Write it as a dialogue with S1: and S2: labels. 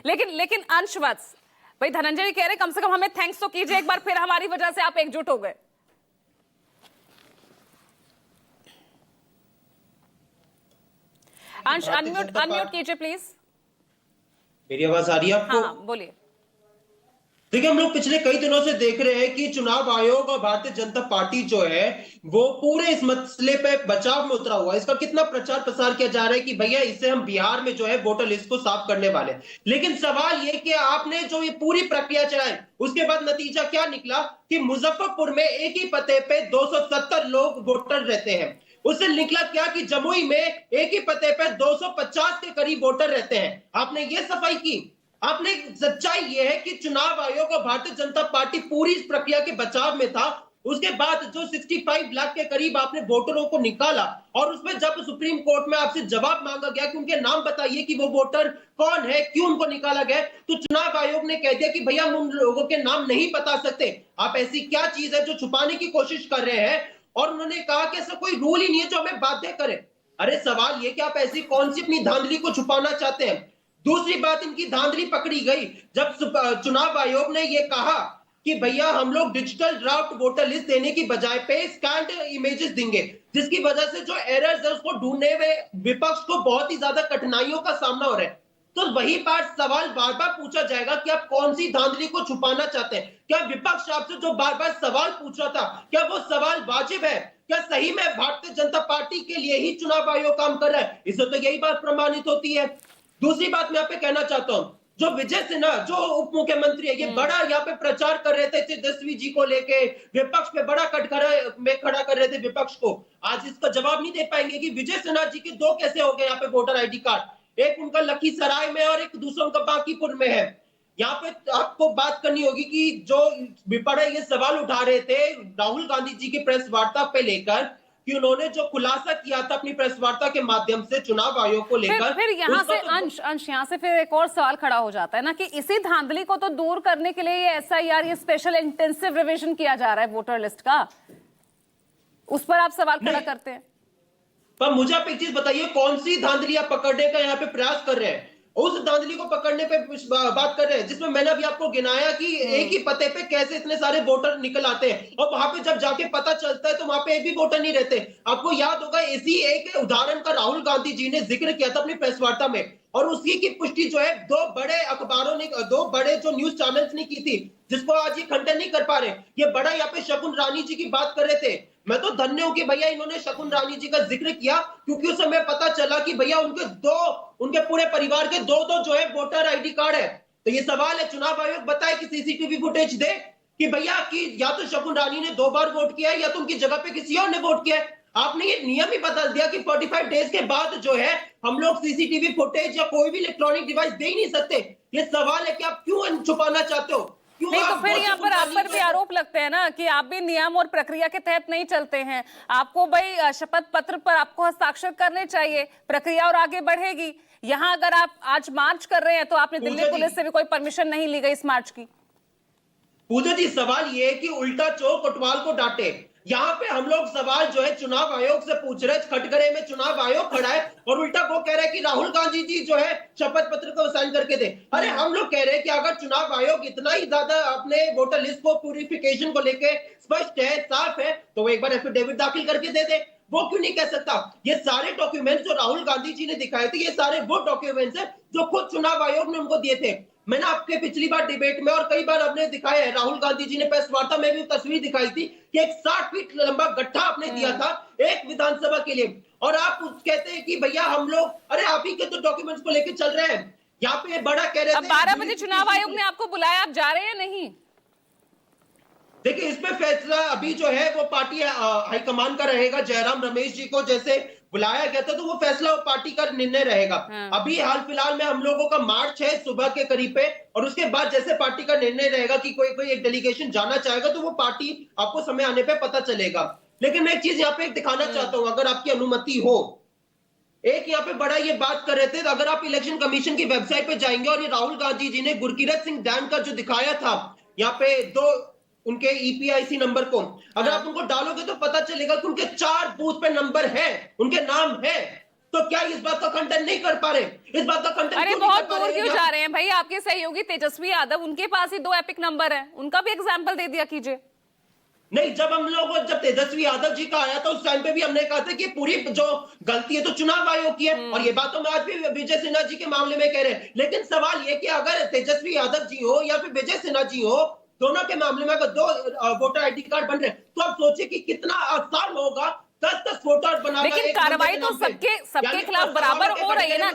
S1: लेकिन लेकिन अंशवत्स भाई, धनंजय जी कह रहे कम से कम हमें थैंक्स तो कीजिए एक बार, फिर हमारी वजह से आप एकजुट हो गए। अंश अनम्यूट कीजिए प्लीज।
S2: मेरी आवाज आ रही है आपको?
S1: हाँ बोलिए।
S2: देखिए, हम लोग पिछले कई दिनों से देख रहे हैं कि चुनाव आयोग और भारतीय जनता पार्टी जो है वो पूरे इस मसले पे बचाव में उतरा हुआ है। इसका कितना प्रचार प्रसार किया जा रहा है कि भैया इससे हम बिहार में जो है वोटर लिस्ट को साफ करने वाले हैं। लेकिन सवाल ये कि आपने जो ये पूरी प्रक्रिया चलाई, उसके बाद नतीजा क्या निकला कि मुजफ्फरपुर में एक ही पते पे 270 लोग वोटर रहते हैं। उससे निकला क्या कि जमुई में एक ही पते पे 250 के करीब वोटर रहते हैं। आपने ये सफाई की। आपने सच्चाई यह है कि चुनाव आयोग और भारतीय जनता पार्टी पूरी इस प्रक्रिया के बचाव में था। उसके बाद जो 65 लाख के करीब आपने वोटरों को निकाला और उसमें जब सुप्रीम कोर्ट में आपसे जवाब मांगा गया कि उनके नाम बताइए कि वो वोटर कौन है, क्यों उनको निकाला गया, तो चुनाव आयोग ने कह दिया कि भैया हम उन लोगों के नाम नहीं बता सकते। आप ऐसी क्या चीज है जो छुपाने की कोशिश कर रहे हैं? और उन्होंने कहा कि ऐसा कोई रूल ही नहीं है जो हमें बाध्य करे। अरे सवाल ये कि आप ऐसी कौन सी अपनी धांधली को छुपाना चाहते हैं? दूसरी बात, इनकी धांधली पकड़ी गई जब चुनाव आयोग ने यह कहा कि भैया हम लोग डिजिटल ड्राफ्ट वोटर लिस्ट देने की बजाय पे स्कैन्ड इमेजेस देंगे, जिसकी वजह से जो एरर्स है उसको ढूंढने में विपक्ष को बहुत ही ज्यादा कठिनाइयों का सामना हो रहा है। तो वही बात सवाल बार बार पूछा जाएगा कि आप कौन सी धांधली को छुपाना चाहते हैं? क्या विपक्ष आपसे जो बार बार सवाल पूछ रहा था, क्या वो सवाल वाजिब है? क्या सही में भारतीय जनता पार्टी के लिए ही चुनाव आयोग काम कर रहा है? इससे तो यही बात प्रमाणित होती है। दूसरी बात मैं यहाँ पे कहना चाहता हूं, जो विजय सिन्हा जो उप मुख्यमंत्री है, ये बड़ा यहाँ पे प्रचार कर रहे थे तेजस्वी जी को लेके, विपक्ष पे बड़ा कटघरा में खड़ा कर रहे थे विपक्ष को। आज इसका जवाब नहीं दे पाएंगे कि विजय सिन्हा जी के दो कैसे हो गए यहाँ पे वोटर आईडी कार्ड, एक उनका लखीसराय में और एक दूसरा उनका बांकीपुर में है। यहाँ पे आपको बात करनी होगी कि जो विपक्ष ये सवाल उठा रहे थे राहुल गांधी जी की प्रेस वार्ता पे लेकर कि उन्होंने जो खुलासा किया था अपनी प्रेस वार्ता के माध्यम से चुनाव आयोग को लेकर,
S1: फिर यहाँ से अंश यहाँ से फिर एक और सवाल खड़ा हो जाता है ना कि इसी धांधली को तो दूर करने के लिए ये एसआईआर, ये स्पेशल इंटेंसिव रिवीजन किया जा रहा है वोटर लिस्ट का, उस पर आप सवाल खड़ा करते हैं।
S2: पर मुझे आप एक चीज बताइए, कौन सी धांधली आप पकड़ने का यहाँ पे प्रयास कर रहे हैं? उस धांधली को पकड़ने पे बात कर रहे हैं जिसमें मैंने अभी आपको गिनाया कि एक ही पते पे कैसे इतने सारे वोटर निकल आते हैं और वहां पे जब जाके पता चलता है तो वहां पे एक भी वोटर नहीं रहते। आपको याद होगा इसी एक उदाहरण का राहुल गांधी जी ने जिक्र किया था अपनी प्रेस वार्ता में, और उसी की पुष्टि जो है दो बड़े अखबारों ने, दो बड़े जो न्यूज चैनल्स ने की थी, जिसको आज ये खंडन नहीं कर पा रहे। ये बड़ा यहाँ पे शकुन रानी जी की बात कर रहे थे। मैं तो धन्य हूं कि भैया इन्होंने शकुन रानी जी का जिक्र किया, क्योंकि उस समय पता चला कि भैया उनके पूरे परिवार के दो जो है वोटर आईडी कार्ड है। तो ये सवाल है, चुनाव आयोग बताए कि सीसीटीवी फुटेज दे कि भैया कि या तो शकुन रानी ने 2 बार वोट किया है या तो उनकी जगह पे किसी और ने वोट किया है। आपने ये नियम ही बदल दिया कि 45 डेज के बाद जो है हम लोग सीसीटीवी फुटेज या कोई भी इलेक्ट्रॉनिक डिवाइस दे ही नहीं सकते। ये सवाल है कि आप क्यों छुपाना चाहते हो?
S1: नहीं तो फिर यहाँ पर आप पर भी आरोप लगते हैं ना कि आप भी नियम और प्रक्रिया के तहत नहीं चलते हैं। आपको भाई शपथ पत्र पर आपको हस्ताक्षर करने चाहिए, प्रक्रिया और आगे बढ़ेगी। यहाँ अगर आप आज मार्च कर रहे हैं तो आपने दिल्ली पुलिस से भी कोई परमिशन नहीं ली गई इस मार्च की।
S2: पूजा जी, सवाल ये है कि उल्टा चोर कोतवाल को डांटे। यहाँ पे हम लोग सवाल जो है चुनाव आयोग से पूछ रहे, खटगरे में चुनाव आयोग खड़ा है और उल्टा वो कह रहा है कि राहुल गांधी जी जो है शपथ पत्र को साइन करके दे। अरे हम लोग कह रहे हैं कि अगर चुनाव आयोग इतना ही ज्यादा अपने वोटर लिस्ट को प्यूरिफिकेशन को लेके स्पष्ट है, साफ है, तो वो एक बार एफिडेविट दाखिल करके दे दे। वो क्यों नहीं कह सकता? ये सारे डॉक्यूमेंट्स जो राहुल गांधी जी ने दिखाए थे, ये सारे वो डॉक्यूमेंट्स है जो खुद चुनाव आयोग ने उनको दिए थे। मैंने आपके पिछली बार डिबेट में और कई बार आपने दिखाया है, राहुल गांधी जी ने प्रेस वार्ता में भी तस्वीर दिखाई थी कि एक 60 फीट लंबा गड्ढा आपने दिया था एक विधानसभा के लिए, और आप कहते हैं कि भैया हम लोग, अरे आप ही के तो डॉक्यूमेंट्स को लेकर चल रहे हैं। यहाँ पे बड़ा कह रहे थे
S1: 12 बजे चुनाव आयोग ने आपको बुलाया, आप जा रहे हैं नहीं?
S2: देखिए, इस पे फैसला अभी जो है वो पार्टी हाईकमान का रहेगा। जयराम रमेश जी को जैसे बुलाया गया था तो वो फैसला वो पार्टी का निर्णय रहेगा। अभी हाल फिलहाल में हम लोगों का मार्च है सुबह के करीब पे, और उसके बाद जैसे पार्टी का निर्णय रहेगा कि कोई एक डेलीगेशन जाना चाहेगा तो वो पार्टी आपको समय आने पे पता चलेगा। लेकिन मैं एक चीज यहाँ पे दिखाना चाहता हूँ, अगर आपकी अनुमति हो। एक यहाँ पे बड़ा ये बात कर रहे थे, अगर आप इलेक्शन कमीशन की वेबसाइट पे जाएंगे और ये राहुल गांधी जी ने गुरकीरत सिंह डैन का जो दिखाया था यहाँ पे दो उनके ईपीआईसी नंबर को, अगर आप उनको डालोगे तो पता चलेगा कि उनके 4 बूथ पे नंबर है, उनके नाम है। तो क्या इस बात का खंडन नहीं कर पा रहे? इस बात का खंडन
S1: अरे
S2: क्यों नहीं
S1: बहुत
S2: कर पा
S1: दूर
S2: रहे
S1: क्यों
S2: हैं?
S1: जा रहे हैं भाई? आपके सहयोगी तेजस्वी यादव, उनके पास ही 2 एपिक नंबर है, उनका भी एग्जाम्पल दे दिया कीजिए।
S2: नहीं, जब तेजस्वी यादव जी का आया था उस टाइम पे भी हमने कहा था कि पूरी जो गलती है तो चुनाव आयोग की है, और ये बात तो मैं आज भी विजय सिन्हा जी के मामले में कह रहे हैं। लेकिन सवाल ये कि अगर तेजस्वी यादव जी हो या फिर विजय सिन्हा जी हो, दोनों के मामले में अगर 2 वोटर आईडी कार्ड बन रहे हैं, तो आप सोचिए कि कितना आसान होगा 10-10 वोटर बनाना
S1: लेकिन
S2: एक बंदे
S1: कार्रवाई
S2: के
S1: तो
S2: नाम पे।
S1: सबके
S2: यानी
S1: खिलाफ
S2: तो
S1: बराबर
S2: सवालों के
S1: हो रही है
S2: कटघरे
S1: ना।
S2: में